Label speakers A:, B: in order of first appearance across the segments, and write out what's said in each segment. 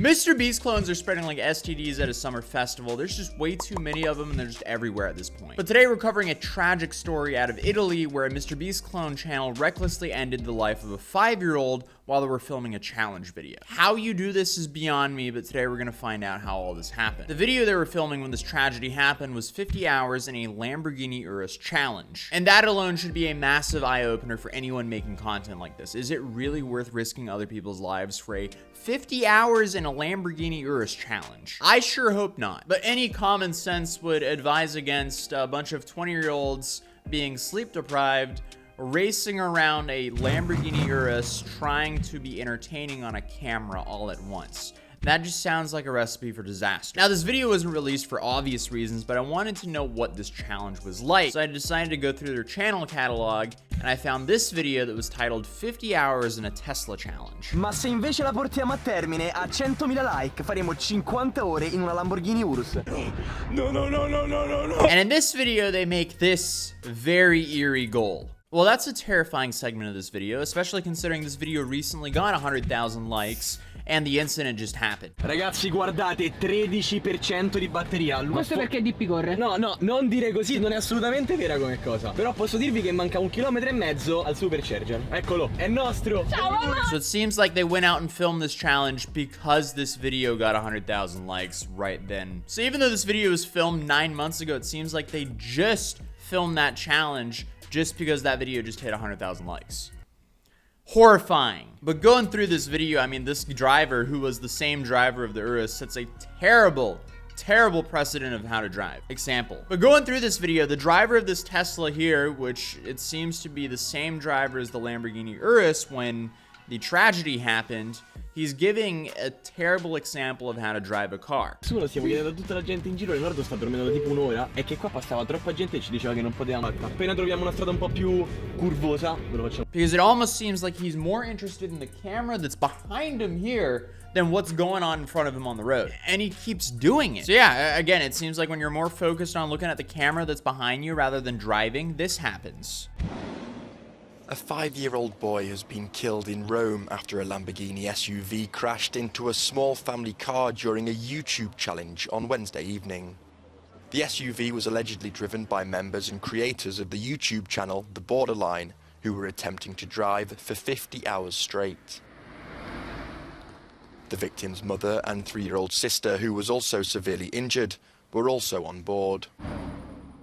A: MrBeast clones are spreading like STDs at a summer festival. There's just way too many of them and they're just everywhere at this point. But today we're covering a tragic story out of Italy where a MrBeast clone channel recklessly ended the life of a 5-year-old while they were filming a challenge video. How you do this is beyond me, but today we're gonna find out how all this happened. The video they were filming when this tragedy happened was 50 hours in a Lamborghini Urus challenge. And that alone should be a massive eye-opener for anyone making content like this. Is it really worth risking other people's lives for a 50 hours in a Lamborghini Urus challenge? I sure hope not. But any common sense would advise against a bunch of 20-year-olds being sleep deprived, racing around a Lamborghini Urus, trying to be entertaining on a camera all at once. That just sounds like a recipe for disaster. Now, this video wasn't released for obvious reasons, but I wanted to know what this challenge was like. So I decided to go through their channel catalog, and I found this video that was titled 50 Hours in a Tesla Challenge.
B: Ma se invece la portiamo a termine a 100.000 like, faremo 50 ore in una Lamborghini Urus.
A: And in this video, they make this very eerie goal. Well, that's a terrifying segment of this video, especially considering this video recently got 100,000 likes and the incident just happened.
B: Ragazzi, guardate, 13% di batteria.
C: Questo perché DP corre?
B: No, non dire così, non è assolutamente vera come cosa. Però posso dirvi che manca 1,5 km al supercharger. Eccolo, è nostro.
C: Ciao, mamma!
A: So it seems like they went out and filmed this challenge because this video got 100,000 likes right then. So even though this video was filmed 9 months ago, it seems like they just filmed that challenge just because that video just hit 100,000 likes. Horrifying. But going through this video, I mean, this driver, who was the same driver of the Urus, sets a terrible precedent of how to drive. Example. But going through this video, the driver of this Tesla here, which it seems to be the same driver as the Lamborghini Urus when the tragedy happened, he's giving a terrible example of how to drive a car.
B: Nessuno stiamo chiedendo a tutta la gente in giro, Leonardo sta dormendo da tipo un'ora e che qua passava troppa gente e ci diceva che non potevamo. Appena troviamo una strada un po' più curvosa, ve lo facciamo.
A: Because it almost seems like he's more interested in the camera that's behind him here than what's going on in front of him on the road. And he keeps doing it. So yeah, again, it seems like when you're more focused on looking at the camera that's behind you rather than driving, this happens.
D: A 5-year-old boy has been killed in Rome after a Lamborghini SUV crashed into a small family car during a YouTube challenge on Wednesday evening. The SUV was allegedly driven by members and creators of the YouTube channel TheBoarderline, who were attempting to drive for 50 hours straight. The victim's mother and 3-year-old sister, who was also severely injured, were also on board.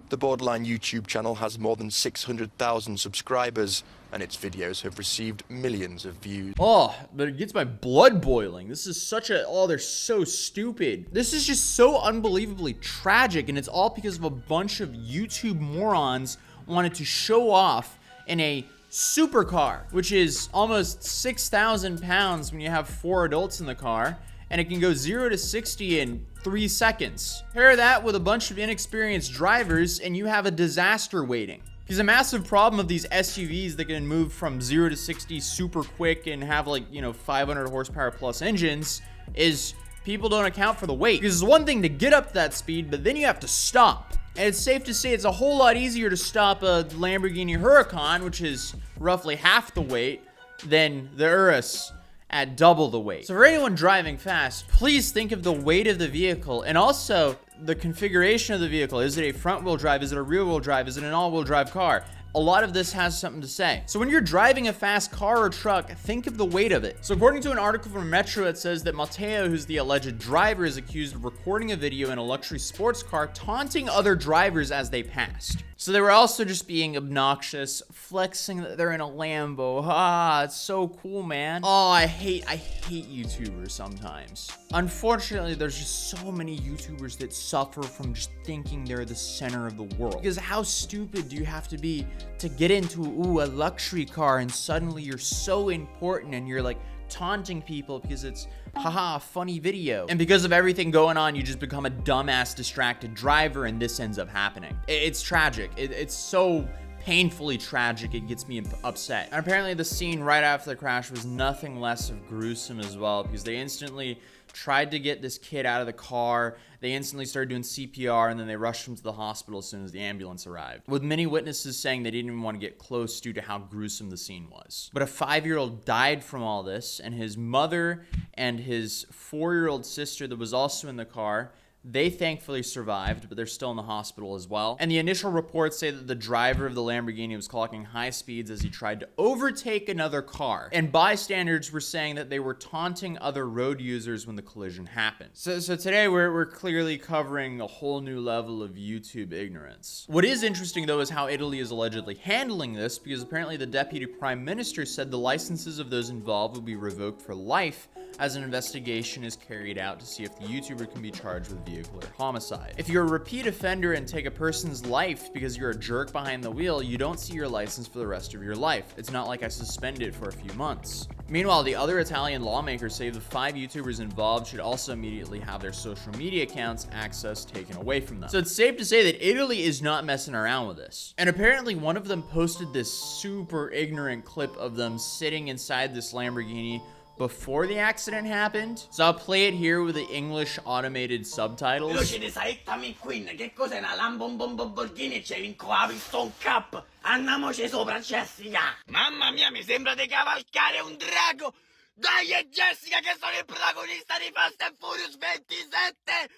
D: The TheBoarderline YouTube channel has more than 600,000 subscribers, and its videos have received millions of views.
A: Oh, but it gets my blood boiling. This is such a, oh, they're so stupid. This is just so unbelievably tragic, and it's all because of a bunch of YouTube morons wanted to show off in a supercar, which is almost 6,000 pounds when you have 4 adults in the car, and it can go 0 to 60 in 3 seconds. Pair that with a bunch of inexperienced drivers and you have a disaster waiting. Because a massive problem of these SUVs that can move from 0 to 60 super quick and have, like, you know, 500 horsepower plus engines is people don't account for the weight. Because it's one thing to get up to that speed, but then you have to stop. And it's safe to say it's a whole lot easier to stop a Lamborghini Huracan, which is roughly half the weight, than the Urus at double the weight. So for anyone driving fast, please think of the weight of the vehicle and also the configuration of the vehicle. Is it a front wheel drive? Is it a rear wheel drive? Is it an all wheel drive car? A lot of this has something to say. So when you're driving a fast car or truck, think of the weight of it. So according to an article from Metro, it says that Matteo, who's the alleged driver, is accused of recording a video in a luxury sports car, taunting other drivers as they passed. So they were also just being obnoxious, flexing that they're in a Lambo. Ah, it's so cool, man. Oh, I hate YouTubers sometimes. Unfortunately, there's just so many YouTubers that suffer from just thinking they're the center of the world. Because how stupid do you have to be to get into, a luxury car and suddenly you're so important and you're like taunting people because it's, haha, a funny video. And because of everything going on, you just become a dumbass, distracted driver and this ends up happening. It's tragic. It's so painfully tragic, it gets me upset. And apparently the scene right after the crash was nothing less of gruesome as well, because they instantly tried to get this kid out of the car. They instantly started doing CPR, and then they rushed him to the hospital as soon as the ambulance arrived, with many witnesses saying they didn't even want to get close due to how gruesome the scene was. But a 5-year-old died from all this, and his mother and his 4-year-old sister that was also in the car, they thankfully survived, but they're still in the hospital as well. And the initial reports say that the driver of the Lamborghini was clocking high speeds as he tried to overtake another car. And bystanders were saying that they were taunting other road users when the collision happened. So today we're clearly covering a whole new level of YouTube ignorance. What is interesting though is how Italy is allegedly handling this, because apparently the deputy prime minister said the licenses of those involved will be revoked for life as an investigation is carried out to see if the YouTuber can be charged with vehicular homicide. If you're a repeat offender and take a person's life because you're a jerk behind the wheel, you don't see your license for the rest of your life. It's not like I suspend it for a few months. Meanwhile, the other Italian lawmakers say the 5 YouTubers involved should also immediately have their social media accounts access taken away from them. So it's safe to say that Italy is not messing around with this. And apparently one of them posted this super ignorant clip of them sitting inside this Lamborghini before the accident happened. So I'll play it here with the English automated subtitles.
C: Che cos'è una Lamborghini e c'è visto un cap? Andiamoci sopra, Jessica! Mamma mia, mi sembra di cavalcare un drago! Dai, Jessica, che sono il protagonista di Fast and Furious 27!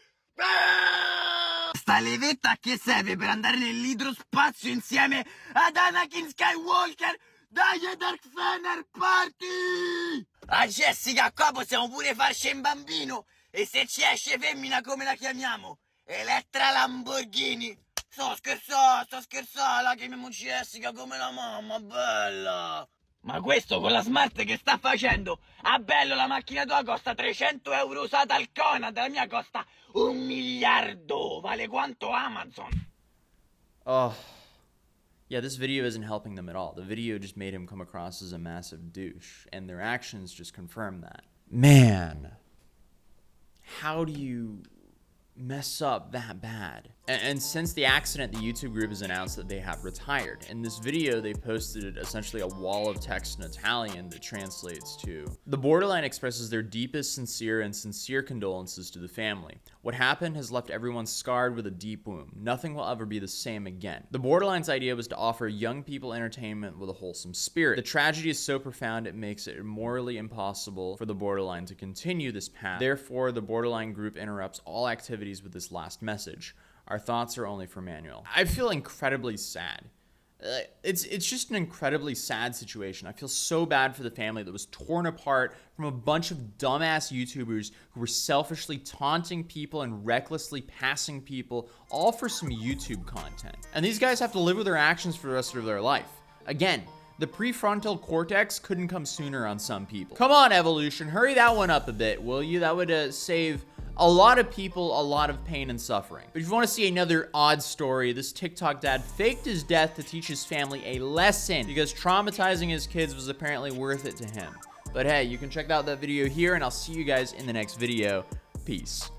C: Sta levetta a che serve? Per andare nell'idrospazio insieme ad Anakin Skywalker? Dai, Dark Fener Party! Ah, Jessica, qua possiamo pure farci un bambino! E se ci esce femmina, come la chiamiamo? Elettra Lamborghini! Sto scherzando, la chiamiamo Jessica come la mamma, bella! Ma questo con la smart che sta facendo? Ah, bello, la macchina tua costa 300 euro usata al Conad, la mia costa 1 miliardo, vale quanto Amazon.
A: Oh. Yeah, this video isn't helping them at all. The video just made him come across as a massive douche, and their actions just confirm that. Man, how do you mess up that bad? And since the accident, the YouTube group has announced that they have retired. In this video, they posted essentially a wall of text in Italian that translates to: "The Borderline expresses their deepest, sincere condolences to the family. What happened has left everyone scarred with a deep wound. Nothing will ever be the same again. The Borderline's idea was to offer young people entertainment with a wholesome spirit. The tragedy is so profound it makes it morally impossible for the Borderline to continue this path. Therefore, the Borderline group interrupts all activities with this last message. Our thoughts are only for Manuel." I feel incredibly sad. It's just an incredibly sad situation. I feel so bad for the family that was torn apart from a bunch of dumbass YouTubers who were selfishly taunting people and recklessly passing people, all for some YouTube content. And these guys have to live with their actions for the rest of their life. Again, the prefrontal cortex couldn't come sooner on some people. Come on, evolution, hurry that one up a bit, will you? That would save a lot of people a lot of pain and suffering. But if you want to see another odd story, this TikTok dad faked his death to teach his family a lesson because traumatizing his kids was apparently worth it to him. But hey, you can check out that video here, and I'll see you guys in the next video. Peace.